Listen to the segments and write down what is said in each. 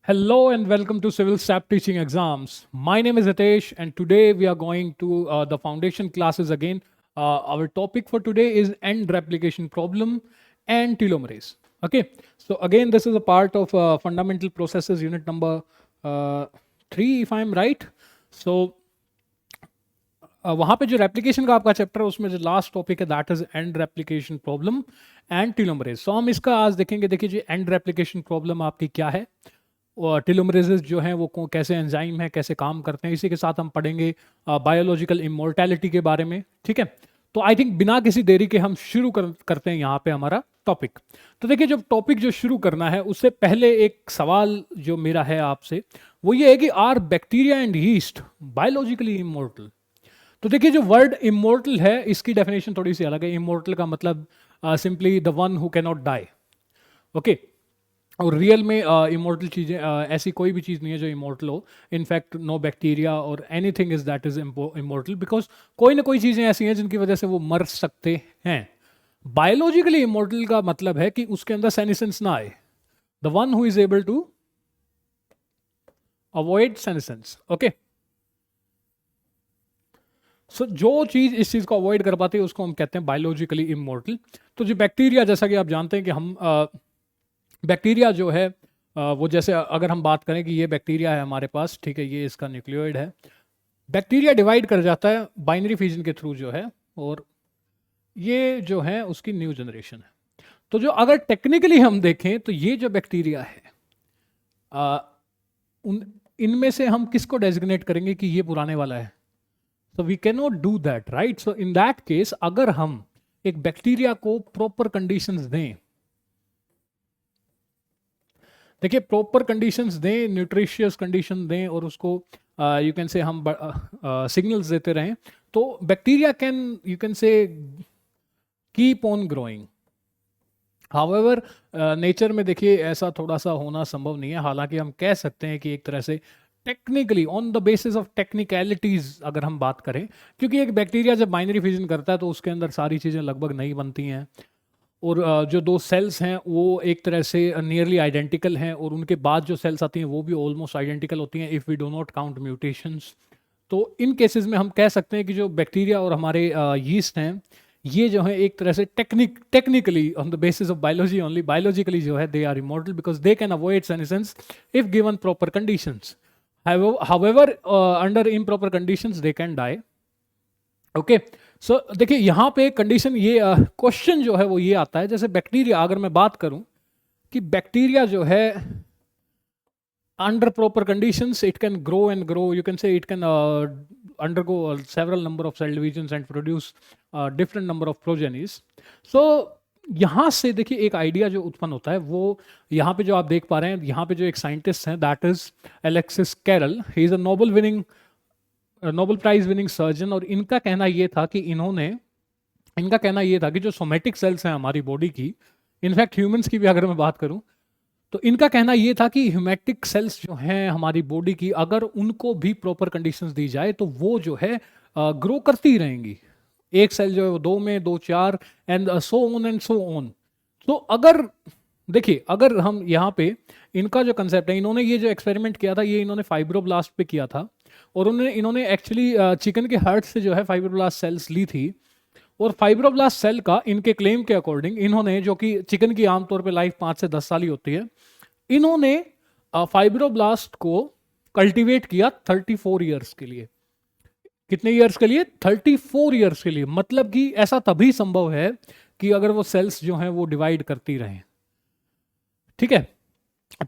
Hello and welcome to Civil Staff Teaching Exams. My name is Hitesh, and today we are going to the foundation classes again. Our topic for today is end replication problem and telomerase. Okay, so again, this is a part of fundamental processes unit number 3, if I'm right. So वहाँ पे जो replication का आपका chapter है उसमें जो last topic है that is end replication problem and telomerase. So हम इसका आज देखेंगे. देखिए जी, एंड रेप्लिकेशन प्रॉब्लम आपकी क्या है और टीलोमरेजेस जो हैं वो कैसे एंजाइम है, कैसे काम करते हैं. इसी के साथ हम पढ़ेंगे बायोलॉजिकल इमोर्टैलिटी के बारे में. ठीक है, तो आई थिंक बिना किसी देरी के हम शुरू करते हैं यहाँ पे हमारा टॉपिक. तो देखिए, जब टॉपिक जो शुरू करना है उससे पहले एक सवाल जो मेरा है आपसे वो ये है कि are bacteria and yeast biologically immortal. तो देखिए, जो वर्ड इमोर्टल है इसकी डेफिनेशन थोड़ी सी अलग है. इमोर्टल का मतलब simply the one who can not die. Okay, और रियल में इमोर्टल चीज़ें ऐसी कोई भी चीज़ नहीं है जो इमोर्टल हो. इनफैक्ट नो बैक्टीरिया और anything is that is immortal, because कोई ना कोई चीज़ें ऐसी हैं जिनकी वजह से वो मर सकते हैं. बायोलॉजिकली इमोर्टल का मतलब है कि उसके अंदर सेनिसेंस ना आए. The one who is able to avoid senescence. Okay, so जो चीज़ इस चीज़ को अवॉइड कर पाती है उसको हम कहते हैं बायोलॉजिकली इमोर्टल. तो जो बैक्टीरिया, जैसा कि आप जानते हैं कि हम बैक्टीरिया जो है वो जैसे अगर हम बात करें कि ये बैक्टीरिया है हमारे पास, ठीक है, ये इसका न्यूक्लियोइड है. बैक्टीरिया डिवाइड कर जाता है बाइनरी फिजन के थ्रू जो है, और ये जो है उसकी न्यू जनरेशन है. तो जो अगर टेक्निकली हम देखें तो ये जो बैक्टीरिया है उन इनमें से हम किसको डेजिग्नेट करेंगे कि ये पुराने वाला है. So we cannot do that, right? So in that case, अगर हम एक बैक्टीरिया को प्रॉपर कंडीशंस दें, देखिए प्रॉपर कंडीशंस दें, न्यूट्रिशियस कंडीशन दें और उसको यू कैन से हम सिग्नल्स देते रहें, तो बैक्टीरिया कैन यू कैन से keep on growing. However nature में देखिए ऐसा थोड़ा सा होना संभव नहीं है. हालांकि हम कह सकते हैं कि एक तरह से technically on the basis of technicalities अगर हम बात करें, क्योंकि एक बैक्टीरिया जब बाइनरी फिजन करता है तो उसके अंदर सारी चीज़ें लगभग नहीं बनती हैं, और जो दो सेल्स हैं वो एक तरह से नियरली आइडेंटिकल हैं, और उनके बाद जो सेल्स आती हैं वो भी ऑलमोस्ट आइडेंटिकल होती हैं if we do not count mutations. तो इन केसेस में हम कह सकते हैं कि जो बैक्टीरिया और हमारे यीस्ट हैं ये जो है एक तरह से technically on the basis of biology only, biologically जो है they are immortal because they can avoid senescence if given proper conditions. However, under improper conditions they can die. Okay, so देखिए यहाँ पे कंडीशन ये क्वेश्चन जो है वो ये आता है, जैसे बैक्टीरिया अगर मैं बात करूं कि बैक्टीरिया जो है under proper conditions it can grow and grow, you can से it can undergo several number of cell divisions and produce different number of progenies. So यहाँ से देखिए एक आइडिया जो उत्पन्न होता है वो यहाँ पे जो आप देख पा रहे हैं, यहाँ पे जो एक साइंटिस्ट हैं that is Alexis Carrel. He is a Nobel prize winning surgeon, और इनका कहना ये था कि इनका कहना ये था कि जो सोमेटिक सेल्स हैं हमारी बॉडी की, इनफैक्ट ह्यूमंस की भी अगर मैं बात करूं, तो इनका कहना ये था कि ह्यूमेटिक सेल्स जो हैं हमारी बॉडी की, अगर उनको भी प्रॉपर कंडीशंस दी जाए तो वो जो है ग्रो करती रहेंगी. एक सेल जो है वो 2 में, 2 4 and so on and so on. तो अगर देखिए, अगर हम यहाँ पे इनका जो कंसेप्ट है, इन्होंने ये जो एक्सपेरिमेंट किया था ये इन्होंने फाइब्रोब्लास्ट पे किया था, और इन्होंने एक्चुअली चिकन के हार्ट से जो है फाइब्रोब्लास्ट सेल्स ली थी, और फाइब्रोब्लास्ट सेल का इनके क्लेम के अकॉर्डिंग इन्होंने, जो कि चिकन की आमतौर पे लाइफ 5 से 10 साल ही होती है, इन्होंने फाइब्रोब्लास्ट को कल्टीवेट किया 34 ईयर्स के लिए. कितने ईयर्स के लिए? 34 ईयर्स के लिए. मतलब कि ऐसा तभी संभव है कि अगर वो सेल्स जो हैं वो डिवाइड करती रहें. ठीक है,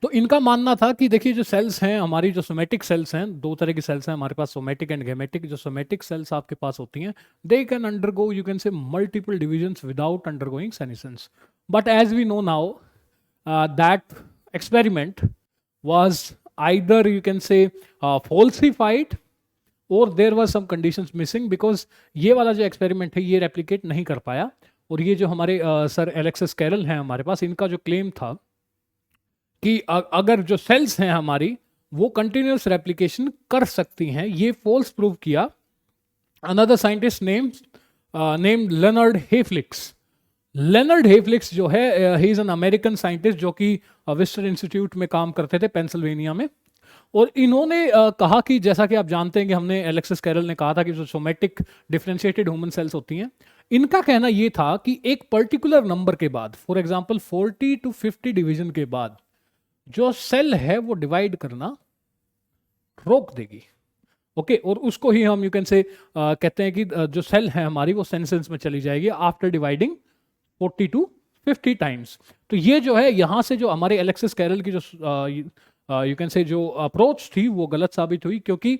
तो इनका मानना था कि देखिए जो सेल्स हैं हमारी, जो सोमेटिक सेल्स हैं, 2 तरह की सेल्स हैं हमारे पास, सोमेटिक एंड गैमेटिक. जो सोमेटिक सेल्स आपके पास होती हैं they can undergo you can say multiple divisions without undergoing senescence. But as we know now that experiment was either you can say falsified और there was some conditions missing, because ये वाला जो experiment है ये replicate नहीं कर पाया. और ये जो हमारे सर एलेक्सिस कैरल हैं हमारे पास, इनका जो क्लेम था कि अगर जो सेल्स हैं हमारी वो कंटिन्यूस रेप्लिकेशन कर सकती हैं, ये फॉल्स प्रूव किया another scientist named Leonard Hayflicks. Leonard Hayflicks जो है, he is an American scientist जो कि विस्टर इंस्टीट्यूट में काम करते थे पेंसिल्वेनिया में। और इन्होंने कहा कि जैसा कि आप जानते हैं कि हमने एलेक्सिस कैरल ने कहा था कि जो सोमेटिक डिफरेंशिएटेड ह्यूमन सेल्स होती हैं, इनका कहना यह था कि एक पर्टिकुलर नंबर के बाद, फॉर एग्जांपल 40 to 50 डिवीजन के बाद, जो सेल है वो डिवाइड करना रोक देगी। ओके, और उसको ही हम यू कैन से कहते हैं कि जो सेल है हमारी वो सेंसेंस में चली जाएगी आफ्टर डिवाइडिंग 40 to 50 टाइम्स। तो ये जो है यहां से जो हमारे एलेक्सिस कैरल की जो यू कैन से जो अप्रोच थी वो गलत साबित हुई, क्योंकि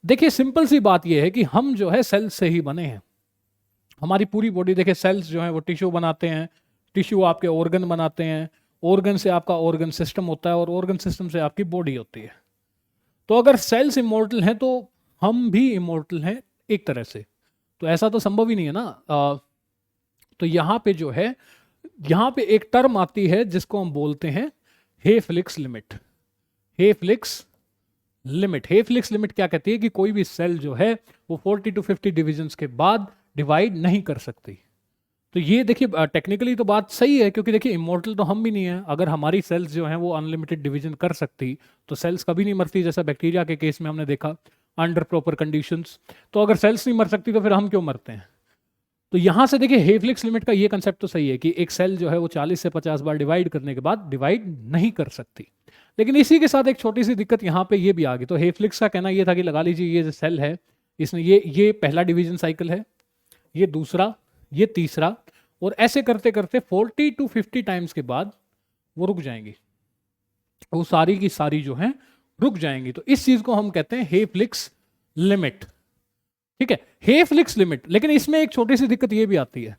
देखिए सिंपल सी बात ये है कि हम जो है सेल्स से ही बने हैं। हमारी पूरी बॉडी देखिए, सेल्स जो है वो टिश्यू बनाते हैं, टिश्यू आपके ऑर्गन बनाते हैं, ऑर्गन से आपका ऑर्गन सिस्टम होता है, और ऑर्गन सिस्टम से आपकी बॉडी होती है। तो अगर सेल्स इमोर्टल हैं तो हम भी इमोर्टल हैं एक तरह से, तो ऐसा तो संभव ही नहीं है ना। तो यहाँ पे जो है, यहाँ पे एक टर्म आती है जिसको हम बोलते हैं हेफ्लिक्स लिमिट। हेफ्लिक्स लिमिट, हेफ्लिक्स लिमिट क्या कहती है कि कोई भी सेल जो है वो 40 to 50 डिविजन्स के बाद डिवाइड नहीं कर सकती। तो ये देखिए टेक्निकली तो बात सही है, क्योंकि देखिए इमोर्टल तो हम भी नहीं है। अगर हमारी सेल्स जो हैं वो अनलिमिटेड डिवीजन कर सकती तो सेल्स कभी नहीं मरती, जैसा बैक्टीरिया के केस में हमने देखा अंडर प्रॉपर कंडीशंस। तो अगर सेल्स नहीं मर सकती तो फिर हम क्यों मरते हैं। तो यहां से देखिए हेफ्लिक्स लिमिट का ये कंसेप्ट तो सही है कि एक सेल जो है वो 40 से 50 बार डिवाइड करने के बाद डिवाइड नहीं कर सकती। लेकिन इसी के साथ एक छोटी सी दिक्कत यहाँ पे ये भी आ गई। तो हेफ्लिक्स का कहना ये था कि लगा लीजिए ये जो सेल है, इसमें ये पहला डिवीजन साइकिल है, ये दूसरा, ये तीसरा, और ऐसे करते करते 40 to 50 टाइम्स के बाद वो रुक जाएंगी, वो सारी की सारी जो है रुक जाएंगी। तो इस चीज को हम कहते हैं हेफ्लिक्स लिमिट। ठीक है, हेफ्लिक्स लिमिट। लेकिन इसमें एक छोटी सी दिक्कत ये भी आती है,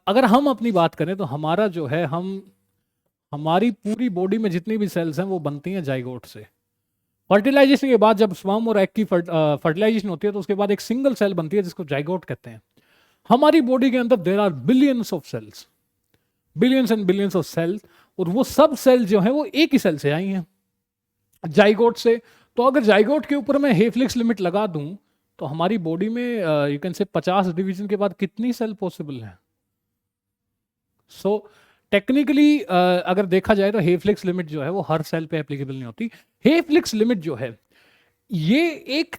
अगर हम अपनी बात करें तो हमारा जो है, हमारी पूरी बॉडी में जितनी भी सेल्स हैं वो बनती हैं जाइगोट से। फर्टिलाइजेशन के बाद जब स्पर्म और एग की फर्टिलाइजेशन होती है तो उसके बाद एक सिंगल सेल बनती है जिसको जाइगोट कहते हैं। हमारी बॉडी के अंदर there are billions of cells, billions and billions of cells, और वो सब सेल जो है वो एक ही सेल से आई हैं, जाइगोट से। तो अगर जाइगोट के ऊपर मैं हेफ्लिक्स लिमिट लगा दूं तो हमारी बॉडी में यू कैन से 50 डिवीजन के बाद कितनी सेल पॉसिबल है। सो टेक्निकली अगर देखा जाए तो हेफ्लिक्स लिमिट जो है वो हर सेल पे एप्लीकेबल नहीं होती। हेफ्लिक्स लिमिट जो है ये एक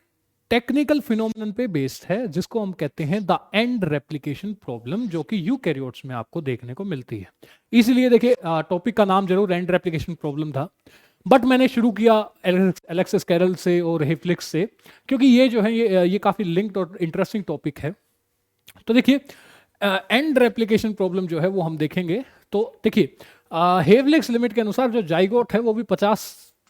टेक्निकल फिनोमेनन पे बेस्ड है जिसको हम कहते हैं द एंड रेप्लिकेशन प्रॉब्लम, जो कि यूकैरियोट्स में आपको देखने को मिलती है। इसलिए देखिए टॉपिक का नाम जरूर एंड रेप्लिकेशन प्रॉब्लम था, बट मैंने शुरू किया एलेक्सिस कैरल से और हेफ्लिक्स से, क्योंकि ये जो है ये काफी लिंक्ड और इंटरेस्टिंग टॉपिक है। तो देखिए एंड रेप्लिकेशन प्रॉब्लम जो है वो हम देखेंगे। तो देखिए हेफ्लिक्स लिमिट के अनुसार जो जाइगोट है वो भी 50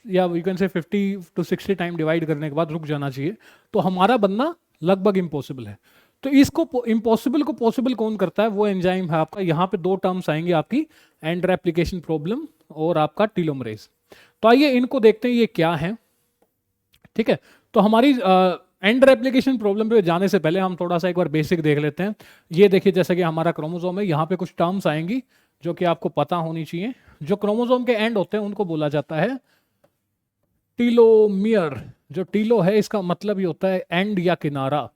या यू कैन से 50 to 60 टाइम डिवाइड करने के बाद रुक जाना चाहिए। तो हमारा बनना लगभग इम्पॉसिबल है। तो इसको इम्पॉसिबल को पॉसिबल कौन करता है, वो एंजाइम है आपका। यहाँ पे दो टर्म्स आएंगे आपकी, एंड रेप्लिकेशन प्रॉब्लम और आपका टीलोमरेज। तो आइए इनको देखते हैं ये क्या है। ठीक है, तो हमारी एंड रेप्लिकेशन प्रॉब्लम पे जाने से पहले हम थोड़ा सा एक बार बेसिक देख लेते हैं। ये देखिए जैसे कि हमारा क्रोमोसोम है, यहाँ पे कुछ टर्म्स आएंगी जो कि आपको पता होनी चाहिए। जो क्रोमोसोम के एंड होते हैं उनको बोला जाता है टीलोमियर। जो टीलो है इसका मतलब ये होता है एंड या किनारा।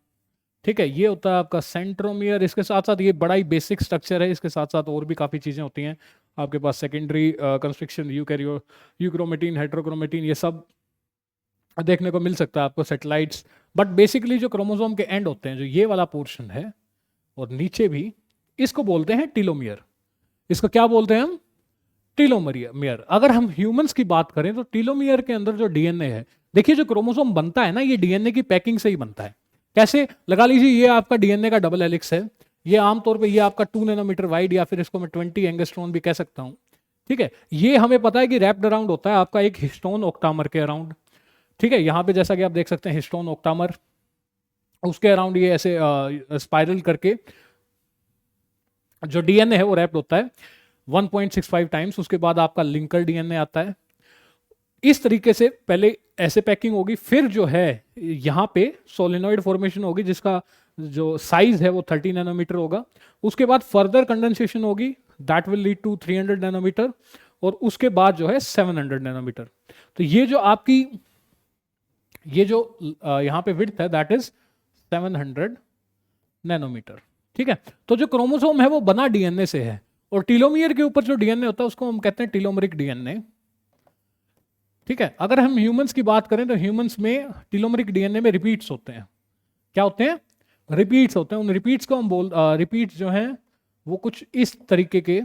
ठीक है, ये होता है आपका सेंट्रोमियर। इसके साथ साथ ये बड़ा ही बेसिक स्ट्रक्चर है, इसके साथ साथ और भी काफ़ी चीज़ें होती हैं आपके पास, सेकेंडरी कंस्ट्रक्शन, यूक्रोमेटिन, हेट्रोक्रोमेटिन, ये सब देखने को मिल सकता है आपको, सेटेलाइट्स। बट बेसिकली जो क्रोमोसोम के एंड होते हैं, जो ये वाला पोर्शन है और नीचे भी, इसको बोलते हैं टीलोमियर। इसको क्या बोलते हैं हम, टीलोमियर। अगर हम ह्यूमंस की बात करें तो टीलोमियर के अंदर जो डीएनए है, देखिए जो क्रोमोसोम बनता है ना, ये डीएनए की पैकिंग से ही बनता है। कैसे, लगा लीजिए ये आपका डीएनए का डबल हेलिक्स है। ये आमतौर पे ये आपका 2 नैनोमीटर वाइड, या फिर इसको मैं 20 एंगस्ट्रॉन भी कह सकता हूं। ठीक है, ये हमें पता है कि रैप्ड अराउंड होता है आपका एक हिस्टोन ऑक्टामर के अराउंड। ठीक है, यहाँ पे जैसा कि आप देख सकते हैं हिस्टोन ऑक्टामर, उसके अराउंड ये ऐसे स्पाइरल करके जो डीएनए है वो रैप्ड होता है 1.65 टाइम्स। उसके बाद आपका लिंकर डीएनए आता है। इस तरीके से पहले ऐसे पैकिंग होगी, फिर जो है यहाँ पे सोलेनॉइड फॉर्मेशन होगी जिसका जो साइज है वो 30 नैनोमीटर होगा। उसके बाद फर्दर कंडेंसेशन होगी, that will lead to 300 nanometre, और उसके बाद जो है 700 नैनोमीटर। तो ये जो आपकी ये जो यहाँ पे विड्थ है दैट इज 700 नैनोमीटर। ठीक है, तो जो क्रोमोसोम है वो बना डीएनए से है, और टीलोमियर के ऊपर जो डीएनए होता है उसको हम कहते हैं टीलोमरिक डीएनए। ठीक है, अगर हम ह्यूमंस की बात करें तो ह्यूमंस में टीलोमरिक डीएनए में रिपीट्स होते हैं। क्या होते हैं? रिपीट्स होते हैं। उन रिपीट्स को हम रिपीट्स जो हैं वो कुछ इस तरीके के,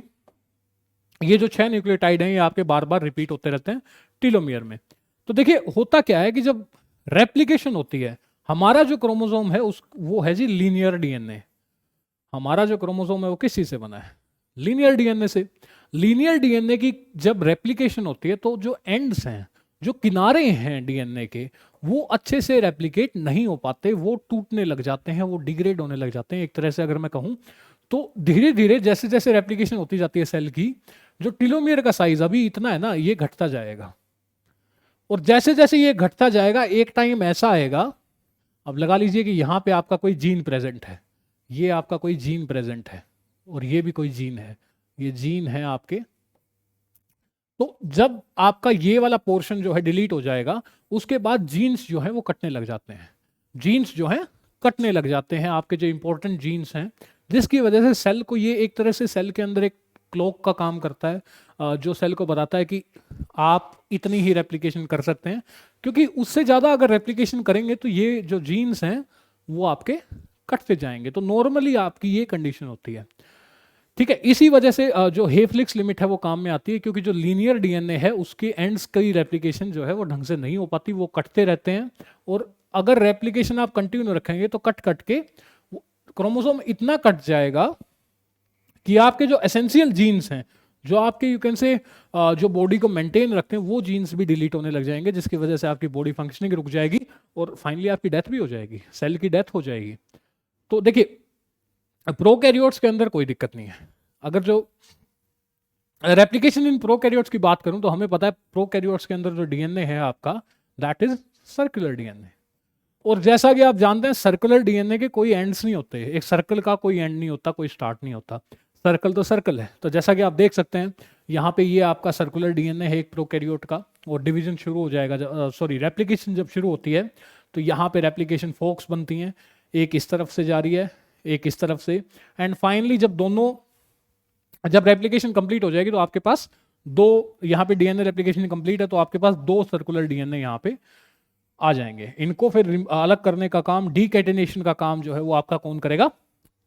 ये जो 6 न्यूक्लियोटाइड हैं ये आपके बार बार रिपीट होते रहते हैं टीलोमियर में। तो देखिए होता क्या है कि जब रेप्लिकेशन होती है, हमारा जो क्रोमोसोम है उस वो है जी लीनियर डीएनए। हमारा जो क्रोमोसोम है वो किस चीज से बना है? लीनियर डीएनए से। लीनियर डीएनए की जब रेप्लिकेशन होती है तो जो एंड्स हैं, जो किनारे हैं डीएनए के, वो अच्छे से रेप्लिकेट नहीं हो पाते, वो टूटने लग जाते हैं, वो डिग्रेड होने लग जाते हैं। एक तरह से अगर मैं कहूं तो धीरे धीरे जैसे जैसे रेप्लिकेशन होती जाती है सेल की, जो टीलोमियर का साइज अभी इतना है ना, ये घटता जाएगा। और जैसे जैसे ये घटता जाएगा एक टाइम ऐसा आएगा, अब लगा लीजिए कि यहां पे आपका कोई जीन प्रेजेंट है, ये आपका कोई जीन प्रेजेंट है, और ये भी कोई जीन है, ये जीन है आपके। तो जब आपका ये वाला पोर्शन जो है डिलीट हो जाएगा, उसके बाद जीन्स जो है वो कटने लग जाते हैं। जीन्स जो है कटने लग जाते हैं, आपके जो इंपॉर्टेंट जीन्स हैं, जिसकी वजह से सेल को, ये एक तरह से सेल के अंदर एक क्लॉक का काम करता है, जो सेल को बताता है कि आप इतनी ही रेप्लिकेशन कर सकते हैं, क्योंकि उससे ज़्यादा अगर रेप्लिकेशन करेंगे तो ये जो जीन्स हैं वो आपके कटते जाएंगे। तो नॉर्मली आपकी ये कंडीशन होती है। ठीक है, इसी वजह से जो हेफ्लिक्स लिमिट है वो काम में आती है, क्योंकि जो लीनियर डीएनए है उसके एंड्स की रेप्लिकेशन जो है वो ढंग से नहीं हो पाती, वो कटते रहते हैं। और अगर रेप्लिकेशन आप कंटिन्यू रखेंगे तो कट कट के क्रोमोसोम इतना कट जाएगा कि आपके जो एसेंशियल जीन्स हैं, जो आपके यू कैन से जो बॉडी को मेंटेन रखते हैं, वो जीन्स भी डिलीट होने लग जाएंगे, जिसकी वजह से आपकी बॉडी फंक्शनिंग रुक जाएगी और फाइनली आपकी डेथ भी हो जाएगी, सेल की डेथ हो जाएगी। तो देखिए प्रोकैरियोट्स के अंदर कोई दिक्कत नहीं है। अगर जो रेप्लिकेशन इन प्रोकैरियोट्स की बात करूं तो हमें पता है प्रोकैरियोट्स के अंदर जो डीएनए है आपका, दैट इज सर्कुलर डीएनए। और जैसा कि आप जानते हैं सर्कुलर डीएनए के कोई एंड्स नहीं होते, एक सर्कल का कोई एंड नहीं होता, कोई स्टार्ट नहीं होता, सर्कल तो सर्कल है। तो जैसा कि आप देख सकते हैं यहाँ पे ये आपका सर्कुलर डीएनए है एक प्रोकैरियोट का, और डिवीजन शुरू हो जाएगा, सॉरी रेप्लिकेशन जब शुरू होती है तो यहाँ पे रेप्लिकेशन फोक्स बनती हैं, एक इस तरफ से जा रही है, एक इस तरफ से, एंड फाइनली जब रेप्लिकेशन कंप्लीट हो जाएगी तो आपके पास दो, यहाँ पे डीएनए रेप्लिकेशन कंप्लीट है तो आपके पास दो सर्कुलर डीएनए यहाँ पे आ जाएंगे। इनको फिर अलग करने का काम, डीकैटिनेशन का काम जो है वो आपका कौन करेगा?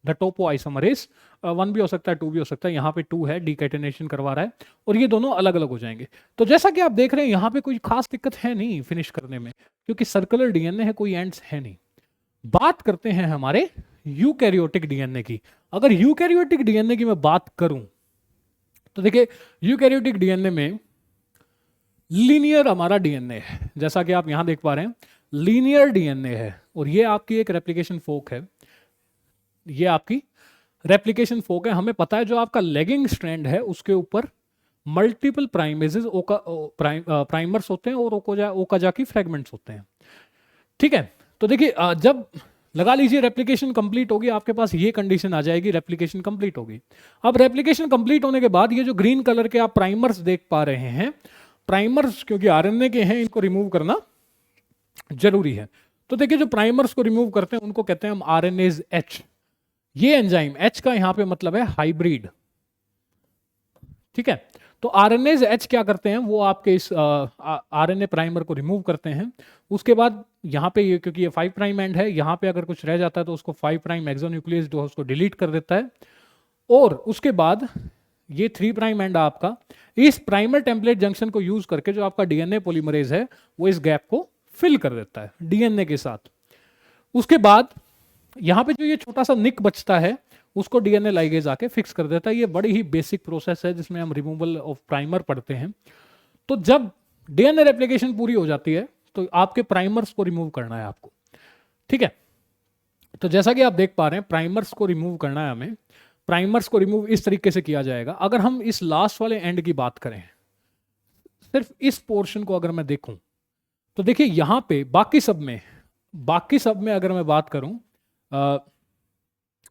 The Toppo isomerase. 1 भी हो सकता है, 2 भी हो सकता है, यहाँ पे 2 है, डीकैटिनेशन करवा रहा है, और ये दोनों अलग अलग हो जाएंगे। तो जैसा कि आप देख रहे हैं यहाँ पे कोई खास दिक्कत है नहीं फिनिश करने में, क्योंकि सर्कुलर डीएनए है, कोई एंड्स है नहीं। बात करते हैं हमारे यूकैरियोटिक डीएनए की। अगर यूकैरियोटिक डीएनए की मैं बात करूं तो देखिए यूकैरियोटिक डीएनए में लीनियर हमारा डीएनए है, जैसा कि आप यहां देख पा रहे हैं लीनियर डीएनए है, और ये आपकी एक रेप्लिकेशन फोक है, ये आपकी रेप्लिकेशन फोक है। हमें पता है जो आपका लेगिंग स्ट्रैंड है उसके ऊपर मल्टीपल प्राइमेजेस प्राइमर्स होते हैं और ओकाजा की फ्रेगमेंट्स होते हैं। ठीक है, तो देखिए जब लगा लीजिए रेप्लिकेशन कंप्लीट होगी, आपके पास ये कंडीशन आ जाएगी, रेप्लिकेशन कंप्लीट होगी। अब रेप्लिकेशन कंप्लीट होने के बाद ये जो ग्रीन कलर के आप प्राइमर्स देख पा रहे हैं, प्राइमर्स क्योंकि आरएनए के हैं, इनको रिमूव करना जरूरी है। तो देखिए जो प्राइमर्स को रिमूव करते हैं उनको कहते हैं हम आरएनएज एच। ये एंजाइम एच का यहां पे मतलब है हाइब्रिड। ठीक है, तो आरएनएज एच क्या करते हैं, वो आपके इस आरएनए प्राइमर को रिमूव करते हैं। उसके बाद यहाँ पे ये, क्योंकि ये 5 प्राइम एंड है, यहाँ पे अगर कुछ रह जाता है तो उसको 5 प्राइम एक्सोन्यूक्लियस जो है उसको डिलीट कर देता है, और उसके बाद ये 3 प्राइम एंड आपका इस प्राइमर टेम्पलेट जंक्शन को यूज करके जो आपका डीएनए पॉलीमरेज है वो इस गैप को फिल कर देता है डीएनए के साथ। उसके बाद यहाँ पे जो ये छोटा सा निक बचता है उसको डीएनए लाइगेज आके फिक्स कर देता है। ये बड़ी ही बेसिक प्रोसेस है जिसमें हम रिमूवल ऑफ प्राइमर पढ़ते हैं। तो जब डीएनए रेप्लिकेशन पूरी हो जाती है तो आपके प्राइमर्स को रिमूव करना है आपको। ठीक है, तो जैसा कि आप देख पा रहे हैं प्राइमर्स को रिमूव करना है हमें। प्राइमर्स को रिमूव इस तरीके से किया जाएगा। अगर हम इस लास्ट वाले एंड की बात करें, सिर्फ इस पोर्शन को अगर मैं देखूं तो देखिए यहां पे बाकी सब में अगर मैं बात करूं,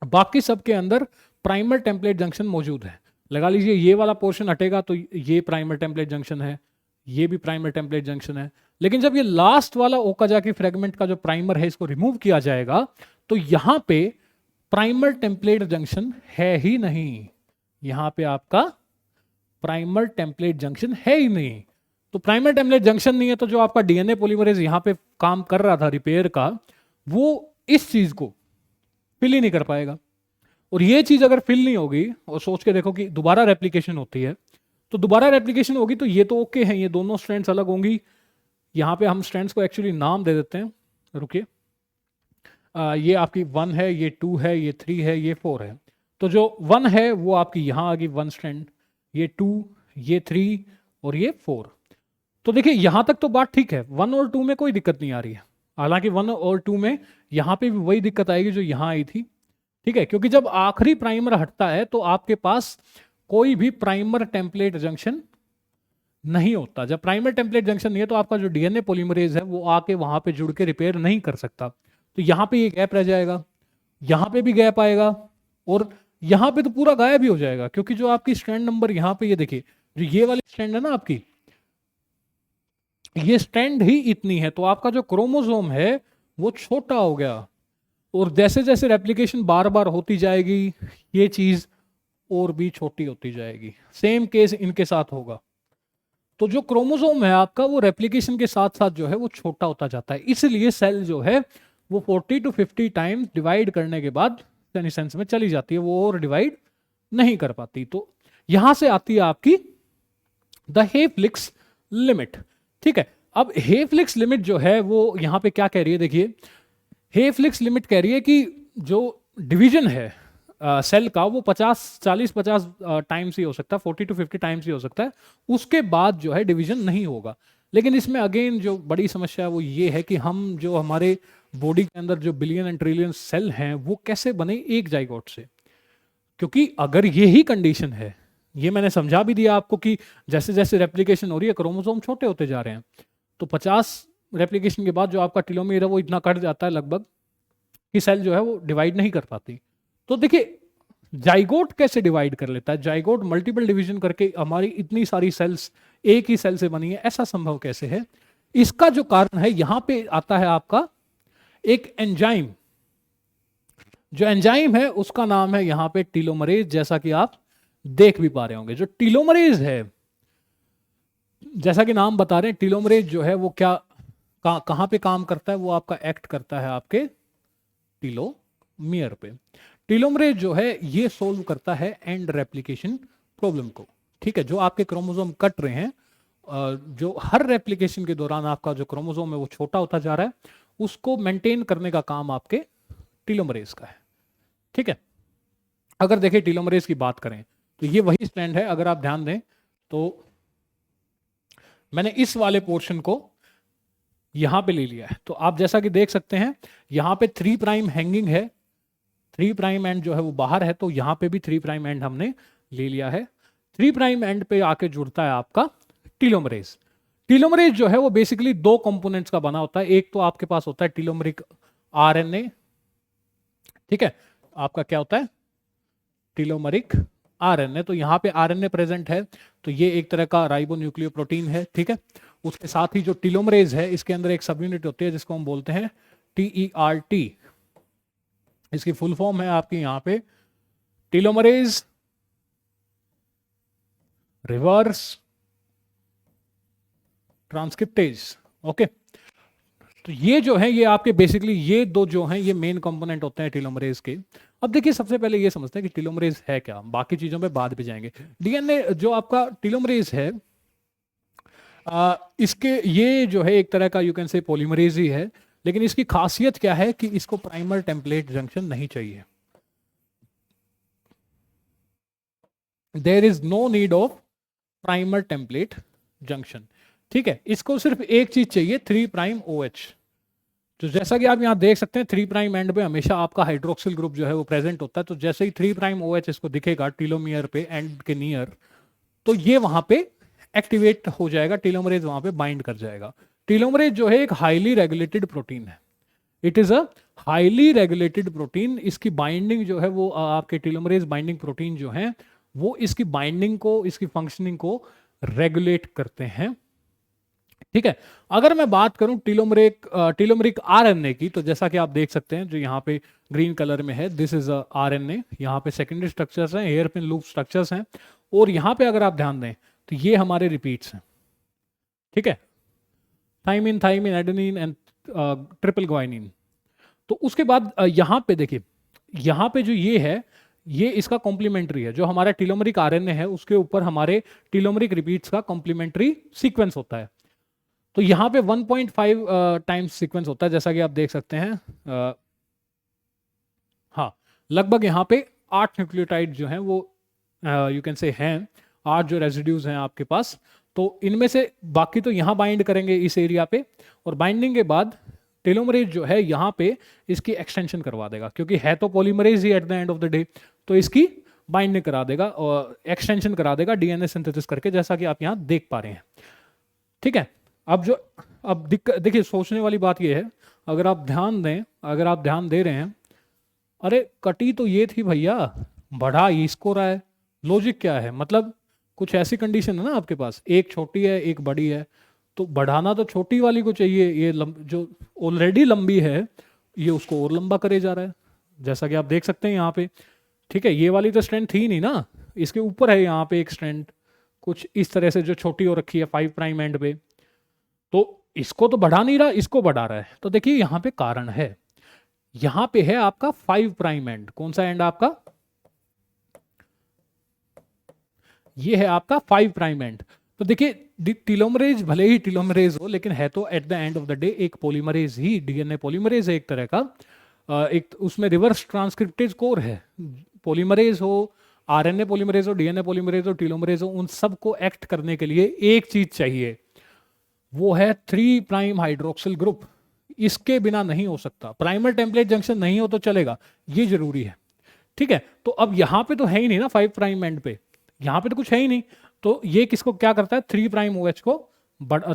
बाकी सब के अंदर प्राइमर टेम्पलेट जंक्शन मौजूद है। लगा लीजिए ये वाला पोर्शन हटेगा तो ये प्राइमर टेम्पलेट जंक्शन है, ये भी प्राइमर टेम्पलेट जंक्शन है। लेकिन जब ये लास्ट वाला ओकाजाकी फ्रेगमेंट का जो प्राइमर है इसको रिमूव किया जाएगा तो यहां पे प्राइमर टेम्पलेट जंक्शन है ही नहीं, यहां पे आपका प्राइमर टेम्पलेट जंक्शन है ही नहीं। तो प्राइमर टेम्पलेट जंक्शन नहीं है तो जो आपका डीएनए पॉलीमरेज यहां पे काम कर रहा था रिपेयर का, वो इस चीज को फिल ही नहीं कर पाएगा। और ये चीज अगर फिल नहीं होगी, और सोच के देखो कि दोबारा रेप्लिकेशन होती है, तो दोबारा रेप्लिकेशन होगी तो ये तो ओके है, ये दोनों स्ट्रैंड्स अलग होंगी। यहां पे हम स्ट्रैंड्स को एक्चुअली नाम दे देते हैं, रुकिए। ये आपकी 1 है, ये 2 है, ये 3 है, ये 4 है। तो जो 1 है वो आपकी यहां आ गई 1 स्ट्रैंड, ये 2, ये 3 और ये 4। तो देखिए यहां तक तो बात ठीक है, 1 और 2 में कोई दिक्कत नहीं आ रही है। हालांकि 1 और 2 में यहां पे भी वही दिक्कत आएगी जो यहां आई थी, ठीक है, क्योंकि जब आखिरी प्राइमर हटता है तो आपके पास कोई भी प्राइमर टेम्पलेट जंक्शन नहीं होता। जब प्राइमर टेम्पलेट जंक्शन नहीं है तो आपका जो डीएनए पॉलीमरेज है वो आके वहां पे जुड़ के रिपेयर नहीं कर सकता। तो यहां पे ये गैप रह जाएगा, यहां पे भी गैप आएगा, और यहां पे तो पूरा गायब ही हो जाएगा, क्योंकि जो आपकी स्ट्रैंड नंबर यहां पे ये देखिए, जो ये वाली स्ट्रैंड है ना आपकी, ये स्ट्रैंड ही इतनी है, तो आपका जो क्रोमोसोम है वो छोटा हो गया। और जैसे जैसे रेप्लिकेशन बार बार होती जाएगी ये चीज और भी छोटी होती जाएगी। सेम केस इनके साथ होगा। तो जो क्रोमोसोम है आपका वो रेप्लिकेशन के साथ साथ जो है वो छोटा होता जाता है, इसलिए सेल जो है वो 40 to 50 टाइम्स डिवाइड करने के बाद सेनेसेंस में चली जाती है, वो और डिवाइड नहीं कर पाती। तो यहां से आती है आपकी द हेफ्लिक्स लिमिट, ठीक है। अब हेफ्लिक्स लिमिट जो है वो यहां पे क्या कह रही है, देखिए हेफ्लिक्स लिमिट कह रही है कि जो डिवीजन है सेल का वो 40-50 टाइम्स ही हो सकता है, 40 to 50 टाइम्स ही हो सकता है, उसके बाद जो है डिवीजन नहीं होगा। लेकिन इसमें अगेन जो बड़ी समस्या है वो ये है कि हम जो हमारे बॉडी के अंदर जो बिलियन एंड ट्रिलियन सेल हैं वो कैसे बने एक जाइगोट से, क्योंकि अगर यही कंडीशन है, ये मैंने समझा भी दिया आपको कि जैसे जैसे रेप्लिकेशन हो रही है क्रोमोसोम छोटे होते जा रहे हैं, तो 50 रेप्लिकेशन के बाद जो आपका टेलोमेयर है वो इतना कट जाता है लगभग कि सेल जो है वो डिवाइड नहीं कर पाती। तो देखिए जाइगोट कैसे डिवाइड कर लेता है, जाइगोट मल्टीपल डिवीजन करके हमारी इतनी सारी सेल्स एक ही सेल से बनी है, ऐसा संभव कैसे है? इसका जो कारण है यहां पे आता है आपका एक एंजाइम। जो एंजाइम है उसका नाम है यहां पे टीलोमरेज, जैसा कि आप देख भी पा रहे होंगे। जो टीलोमरेज है, जैसा कि नाम बता रहे हैं, टीलोमरेज जो है वो क्या कहां पे काम करता है, वो आपका एक्ट करता है आपके टीलोमियर पे। टीलोमरेज जो है ये सोल्व करता है एंड रेप्लिकेशन प्रॉब्लम को, ठीक है। जो आपके क्रोमोसोम कट रहे हैं, जो हर रेप्लिकेशन के दौरान आपका जो क्रोमोसोम है वो छोटा होता जा रहा है, उसको मेंटेन करने का काम आपके टीलोमरेज का है, ठीक है। अगर देखें टीलोमरेज की बात करें तो ये वही स्ट्रैंड है, अगर आप ध्यान दें तो मैंने इस वाले पोर्शन को यहां पे ले लिया है। तो आप जैसा कि देख सकते हैं यहां पे 3 प्राइम हैंगिंग है, 3 प्राइम एंड जो है वो बाहर है, तो यहां पे भी 3 प्राइम एंड हमने ले लिया है। 3 प्राइम एंड पे आके जुड़ता है आपका टीलोमरेज। टीलोमरेज जो है वो बेसिकली 2 कंपोनेंट्स का बना होता है। एक तो आपके पास होता है टीलोमरिक आरएनए, ठीक है, आपका क्या होता है टीलोमरिक आरएनए। तो यहां पे आरएनए प्रेजेंट है, तो ये एक तरह का राइबोन्यूक्लियोप्रोटीन है, ठीक है। उसके साथ ही जो टीलोमरेज है इसके अंदर एक सब यूनिट होती है जिसको हम बोलते हैं TERT। इसकी फुल फॉर्म है आपकी यहां पे टीलोमरेज रिवर्स ट्रांसक्रिप्टेज, ओके। तो ये जो है ये आपके बेसिकली ये 2 जो हैं ये मेन कंपोनेंट होते हैं टीलोमरेज के। अब देखिए सबसे पहले ये समझते हैं कि टीलोमरेज है क्या, बाकी चीजों पे बाद में जाएंगे। डीएनए जो आपका टीलोमरेज है, इसके ये जो है एक तरह का यू कैन से पॉलीमरेज ही है, लेकिन इसकी खासियत क्या है कि इसको प्राइमर टेम्पलेट जंक्शन नहीं चाहिए। There is no need of primer template junction, ठीक है। इसको सिर्फ एक चीज चाहिए 3 प्राइम OH। तो जैसा कि आप यहां देख सकते हैं 3 प्राइम एंड पे हमेशा आपका हाइड्रोक्सिल ग्रुप जो है वो प्रेजेंट होता है। तो जैसे ही 3 प्राइम OH इसको दिखेगा टीलोमियर पे एंड के नियर, तो ये वहां पे एक्टिवेट हो जाएगा, टीलोमरेज वहां पे बाइंड कर जाएगा। टीलोमरेज जो है एक हाईली रेगुलेटेड प्रोटीन है, it is a highly regulated protein. इसकी बाइंडिंग जो है वो आपके टीलोमरेज बाइंडिंग प्रोटीन जो है वो इसकी बाइंडिंग को, इसकी फंक्शनिंग को रेगुलेट करते हैं, ठीक है। अगर मैं बात करूं टीलोमरिक आरएनए की, तो जैसा कि आप देख सकते हैं जो यहाँ पे ग्रीन कलर में है, दिस इज आरएनए। यहाँ पे सेकेंडरी स्ट्रक्चर्स हैं, हेयर पिन लूप स्ट्रक्चर्स हैं, और यहाँ पे अगर आप ध्यान दें तो ये हमारे रिपीट्स हैं। ठीक है, thymine, adenine and triple guanine. तो उसके बाद यहाँ पे देखिए, यहाँ पे जो ये है, ये इसका कॉम्प्लीमेंट्री है। जो हमारा टीलोमरिक आरएनए है उसके ऊपर हमारे टीलोमरिक रिपीट्स का कॉम्प्लीमेंट्री सीक्वेंस होता है। तो यहाँ पे 1.5 टाइम्स सीक्वेंस होता है, जैसा कि आप देख सकते हैं। हाँ, लगभग यहाँ पे 8 न्यूक्लियोटाइड जो हैं वो यू कैन से हैं, 8 जो रेजिड्यूज हैं आपके पास। तो इनमें से बाकी तो यहाँ बाइंड करेंगे इस एरिया पे, और बाइंडिंग के बाद टेलोमरेज जो है यहाँ पे इसकी एक्सटेंशन करवा देगा, क्योंकि है तो polymerase he at the end of the day, तो इसकी बाइंडिंग करा देगा और एक्सटेंशन करा देगा डीएनए सिंथेसिस करके, जैसा कि आप यहाँ देख पा रहे हैं। ठीक है, अब देखिए, सोचने वाली बात यह है, अगर आप ध्यान दे रहे हैं, अरे कटी तो ये थी भैया, बढ़ा इसको रहा है, लॉजिक क्या है? मतलब कुछ ऐसी कंडीशन है ना आपके पास, एक छोटी है एक बड़ी है, तो बढ़ाना तो छोटी वाली को चाहिए, ये जो ऑलरेडी लंबी है ये उसको और लंबा करे जा रहा है, जैसा कि आप देख सकते हैं यहाँ पे। ठीक है, ये वाली तो स्ट्रेंथ थी नहीं ना, इसके ऊपर है यहाँ पे एक स्ट्रेंथ कुछ इस तरह से जो छोटी हो रखी है 5 प्राइम एंड पे, तो इसको तो बढ़ा नहीं रहा, इसको बढ़ा रहा है। तो देखिए यहाँ पे कारण है, यहाँ पे है आपका 5 प्राइम एंड। कौन सा एंड आपका? ये है आपका 5 प्राइम एंड। तो देखिए टीलोमरेज भले ही टीलोमरेज हो, लेकिन है तो at the end of the day एक पॉलीमरेज ही, डीएनए पॉलीमरेज है एक तरह का। एक उसमें रिवर्स ट्रांसक्रिप्टेज कोर है। पॉलीमरेज हो, आरएनए पॉलीमरेज हो, डीएनए पॉलीमरेज हो, टीलोमरेज हो, उन सबको एक्ट करने के लिए एक चीज चाहिए, वो है 3 प्राइम हाइड्रोक्सिल ग्रुप। इसके बिना नहीं हो सकता। प्राइमर टेम्पलेट जंक्शन नहीं हो तो चलेगा, ये जरूरी है। ठीक है, तो अब यहां पे तो है ही नहीं ना 5 प्राइम एंड पे, यहां पे तो कुछ है ही नहीं, तो ये किसको क्या करता है, 3 प्राइम OH को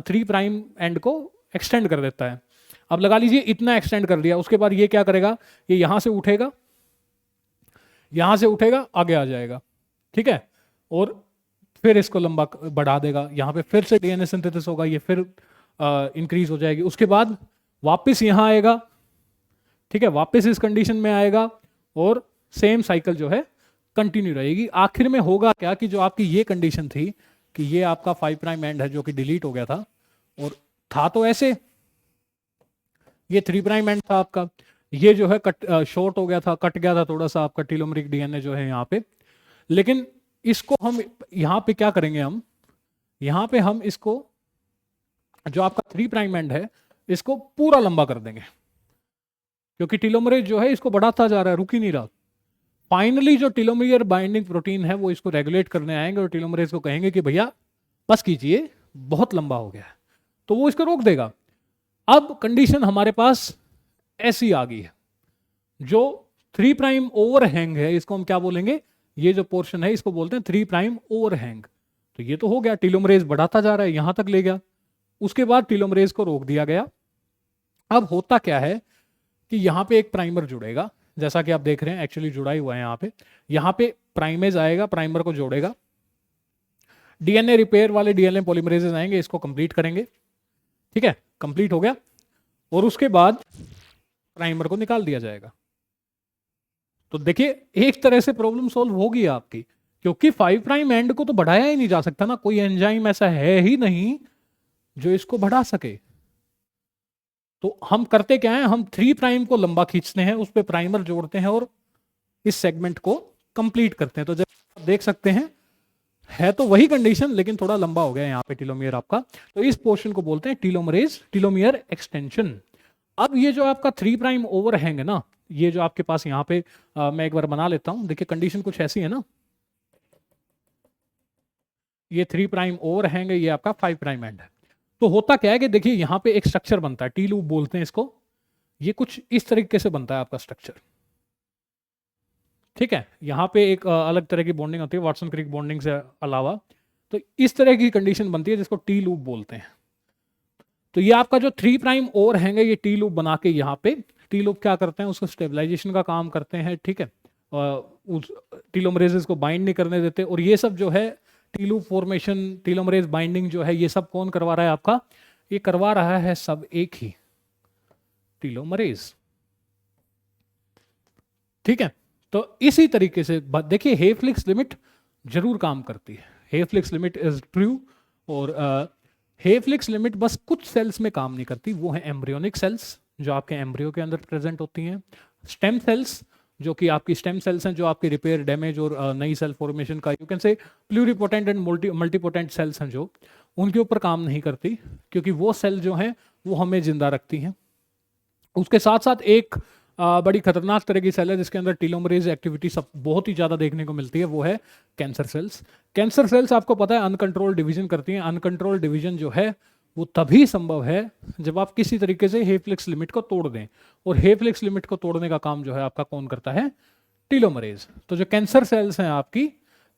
3 प्राइम एंड को एक्सटेंड कर देता है। अब लगा लीजिए इतना एक्सटेंड कर दिया, उसके बाद ये क्या करेगा, ये यहां से उठेगा, आगे आ जाएगा। ठीक है, और फिर इसको लंबा बढ़ा देगा, यहाँ पे फिर से डीएनए सिंथेसिस होगा, ये फिर इंक्रीज हो जाएगी, उसके बाद वापस यहाँ आएगा। ठीक है, वापस इस कंडीशन में आएगा, और सेम साइकिल जो है कंटिन्यू रहेगी। आखिर में होगा क्या कि जो आपकी ये कंडीशन थी कि ये आपका 5 प्राइम एंड है जो कि डिलीट हो गया था, और था तो ऐसे, ये 3 प्राइम एंड था आपका, ये जो है शॉर्ट हो गया था, कट गया था थोड़ा सा आपका टीलोमरिक डीएनए जो है यहाँ पे। लेकिन इसको हम यहाँ पे क्या करेंगे, हम यहाँ पे हम इसको जो आपका 3 प्राइम एंड है इसको पूरा लंबा कर देंगे, क्योंकि टीलोमरेज जो है इसको बढ़ाता जा रहा है, रुक ही नहीं रहा। फाइनली जो टीलोमियर बाइंडिंग प्रोटीन है वो इसको रेगुलेट करने आएंगे और टीलोमरेज को कहेंगे कि भैया बस कीजिए, बहुत लंबा हो गया है, तो वो इसको रोक देगा। अब कंडीशन हमारे पास ऐसी आ गई है, जो 3 प्राइम ओवरहैंग है इसको हम क्या बोलेंगे, ये जो पोर्शन है इसको बोलते हैं 3 प्राइम ओवरहैंग। तो ये तो हो गया, टीलोमरेज बढ़ाता जा रहा है, यहां तक ले गया, उसके बाद टीलोमरेज को रोक दिया गया। अब होता क्या है कि यहाँ पे एक प्राइमर जुड़ेगा, जैसा कि आप देख रहे हैं एक्चुअली जुड़ा ही हुआ है यहाँ पे प्राइमेज आएगा, प्राइमर को जोड़ेगा, डीएनए रिपेयर वाले डीएनए पॉलीमरेजेस आएंगे, इसको कंप्लीट करेंगे। ठीक है, कंप्लीट हो गया, और उसके बाद प्राइमर को निकाल दिया जाएगा। तो देखिए एक तरह से प्रॉब्लम सॉल्व होगी आपकी, क्योंकि 5 प्राइम एंड को तो बढ़ाया ही नहीं जा सकता ना, कोई एंजाइम ऐसा है ही नहीं जो इसको बढ़ा सके। तो हम करते क्या है, हम 3 प्राइम को लंबा खींचते हैं, उस पर प्राइमर जोड़ते हैं और इस सेगमेंट को कंप्लीट करते हैं। तो जैसे आप देख सकते हैं है तो वही कंडीशन, लेकिन थोड़ा लंबा हो गया यहाँ पे टीलोमियर आपका। तो इस पोर्शन को बोलते हैं टीलोमियर एक्सटेंशन। अब ये जो आपका 3 प्राइम ओवरहैंग है ना, ये जो आपके पास यहाँ पे मैं एक बार बना लेता हूं, देखिए कंडीशन कुछ ऐसी है ना, ये 3 प्राइम ओवरहैंग है, ये आपका 5 प्राइम एंड है। तो होता क्या है कि देखिए यहाँ पे एक स्ट्रक्चर बनता है, टी लूप बोलते हैं इसको, ये कुछ इस तरीके से बनता है आपका स्ट्रक्चर। ठीक है, यहाँ पे एक अलग तरह की बॉन्डिंग होती है वाटसन क्रिक बॉन्डिंग से अलावा, तो इस तरह की कंडीशन बनती है जिसको टी लूप बोलते हैं। तो ये आपका जो 3 प्राइम ओवरहैंग है, ये टी लूप बना के यहाँ पे टी लूप क्या करते हैं, उसको स्टेबलाइजेशन का काम करते हैं। ठीक है, उस टीलोमरेजेस को बाइंड नहीं करने देते, और ये सब जो है T loop formation, telomerase binding जो है, ये सब कौन करवा रहा है आपका, ये करवा रहा है सब एक ही टीलोमरेज। ठीक है, तो इसी तरीके से देखिए हेफ्लिक्स लिमिट जरूर काम करती है, हेफ्लिक्स लिमिट इज ट्रू। और हेफ्लिक्स लिमिट बस कुछ सेल्स में काम नहीं करती, वो है एम्ब्रियोनिक सेल्स जो आपके एम्ब्रियो के अंदर प्रेजेंट होती हैं, स्टेम सेल्स जो कि आपकी स्टेम सेल्स हैं जो आपकी रिपेयर, डैमेज और नई सेल फॉर्मेशन का, you can say pluripotent and multipotent cells हैं जो उनके ऊपर काम नहीं करती, क्योंकि वो सेल जो हैं वो हमें जिंदा रखती हैं। उसके साथ साथ एक बड़ी खतरनाक तरह की सेल है जिसके अंदर टीलोमरेज एक्टिविटी सब बहुत ही ज्यादा देखने को मिलती है, वो है कैंसर सेल्स। कैंसर सेल्स आपको पता है अनकंट्रोल डिवीजन करती हैं। अनकंट्रोल डिवीजन जो है वो तभी संभव है जब आप किसी तरीके से हेफ्लिक्स लिमिट को तोड़ दें, और हेफ्लिक्स लिमिट को तोड़ने का काम जो है आपका कौन करता है? टीलोमरेज। तो जो कैंसर सेल्स हैं आपकी,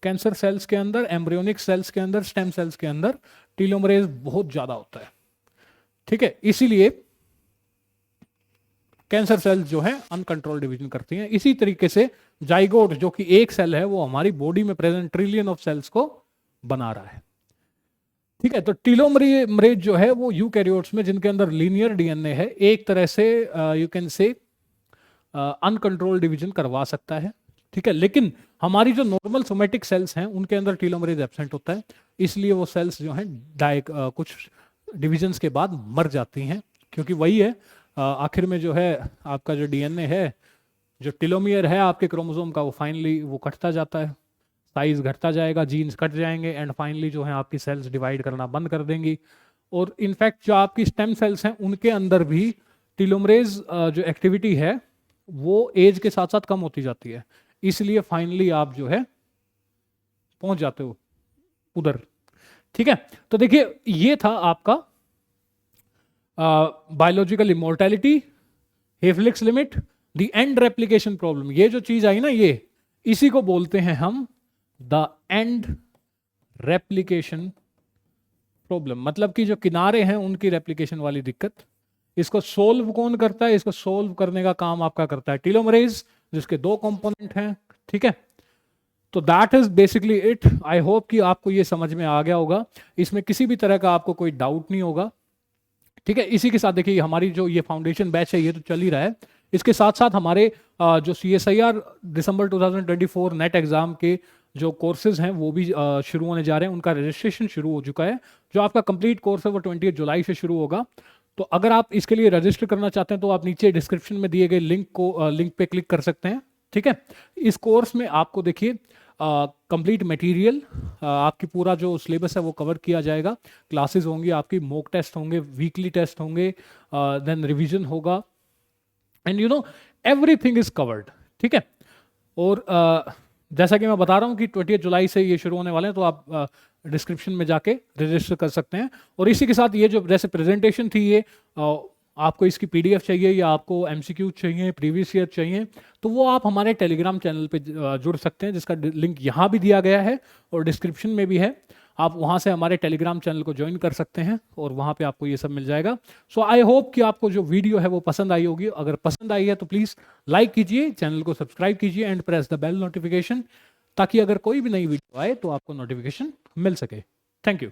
कैंसर सेल्स के अंदर, एम्ब्रियोनिक सेल्स के अंदर, स्टेम सेल्स के अंदर टीलोमरेज बहुत ज्यादा होता है। ठीक है, इसीलिए कैंसर सेल्स जो है अनकंट्रोल डिवीजन करती हैं। इसी तरीके से जाइगोट जो कि एक सेल है वो हमारी बॉडी में प्रेजेंट ट्रिलियन ऑफ सेल्स को बना रहा है। ठीक है, तो टीलोमरेज जो है वो यूकैरियोट्स में जिनके अंदर लीनियर डीएनए है एक तरह से you can say uncontrol division करवा सकता है। ठीक है, लेकिन हमारी जो नॉर्मल सोमेटिक सेल्स हैं उनके अंदर टीलोमरेज एब्सेंट होता है, इसलिए वो सेल्स जो हैं कुछ डिविजन्स के बाद मर जाती हैं, क्योंकि वही है आखिर में जो है आपका जो डीएनए है, जो टेलोमियर है आपके क्रोमोसोम का, वो फाइनली वो कटता जाता है, साइज घटता जाएगा, जीन्स कट जाएंगे एंड फाइनली जो है आपकी सेल्स डिवाइड करना बंद कर देंगी। और इनफैक्ट जो आपकी स्टेम सेल्स हैं उनके अंदर भी टीलोमरेज जो एक्टिविटी है वो एज के साथ साथ कम होती जाती है, इसलिए फाइनली आप जो है पहुंच जाते हो उधर। ठीक है, तो देखिए ये था आपका biological immortality, Hayflicks limit, the end replication problem. ये जो चीज आई ना, ये इसी को बोलते हैं हम द एंड रेप्लिकेशन प्रॉब्लम, मतलब कि जो किनारे हैं उनकी रेप्लिकेशन वाली दिक्कत। इसको सोल्व कौन करता है? इसको सोल्व करने का काम आपका करता है टीलोमरेज, जिसके दो कंपोनेंट हैं। ठीक है, तो that is basically it. I hope कि आपको ये समझ में आ गया होगा, इसमें किसी भी तरह का आपको कोई डाउट नहीं होगा। ठीक है, इसी के साथ देखिए हमारी जो ये फाउंडेशन बैच है ये तो चल ही रहा है, इसके साथ साथ हमारे जो CSIR दिसंबर 2024 नेट एग्जाम के जो कोर्सेज हैं वो भी शुरू होने जा रहे हैं, उनका रजिस्ट्रेशन शुरू हो चुका है। जो आपका कंप्लीट कोर्स है वो 28 जुलाई से शुरू होगा। तो अगर आप इसके लिए रजिस्टर करना चाहते हैं तो आप नीचे डिस्क्रिप्शन में दिए गए लिंक पे क्लिक कर सकते हैं। ठीक है, इस कोर्स में आपको देखिए कंप्लीट मटेरियल, आपकी पूरा जो सिलेबस है वो कवर किया जाएगा, क्लासेस होंगी आपकी, मॉक टेस्ट होंगे, वीकली टेस्ट होंगे, देन रिवीजन होगा, and you know everything is covered. ठीक है, और जैसा कि मैं बता रहा हूँ कि 28 जुलाई से ये शुरू होने वाले हैं, तो आप डिस्क्रिप्शन में जाके रजिस्टर कर सकते हैं। और इसी के साथ ये जो जैसे प्रेजेंटेशन थी, ये आपको इसकी PDF चाहिए या आपको MCQ चाहिए, प्रीवियस ईयर चाहिए, तो वो आप हमारे टेलीग्राम चैनल पे जुड़ सकते हैं, जिसका लिंक यहाँ भी दिया गया है और डिस्क्रिप्शन में भी है। आप वहाँ से हमारे टेलीग्राम चैनल को ज्वाइन कर सकते हैं और वहाँ पे आपको ये सब मिल जाएगा। सो आई होप कि आपको जो वीडियो है वो पसंद आई होगी। अगर पसंद आई है तो प्लीज़ लाइक कीजिए, चैनल को सब्सक्राइब कीजिए and press the bell notification, ताकि अगर कोई भी नई वीडियो आए तो आपको नोटिफिकेशन मिल सके। Thank you.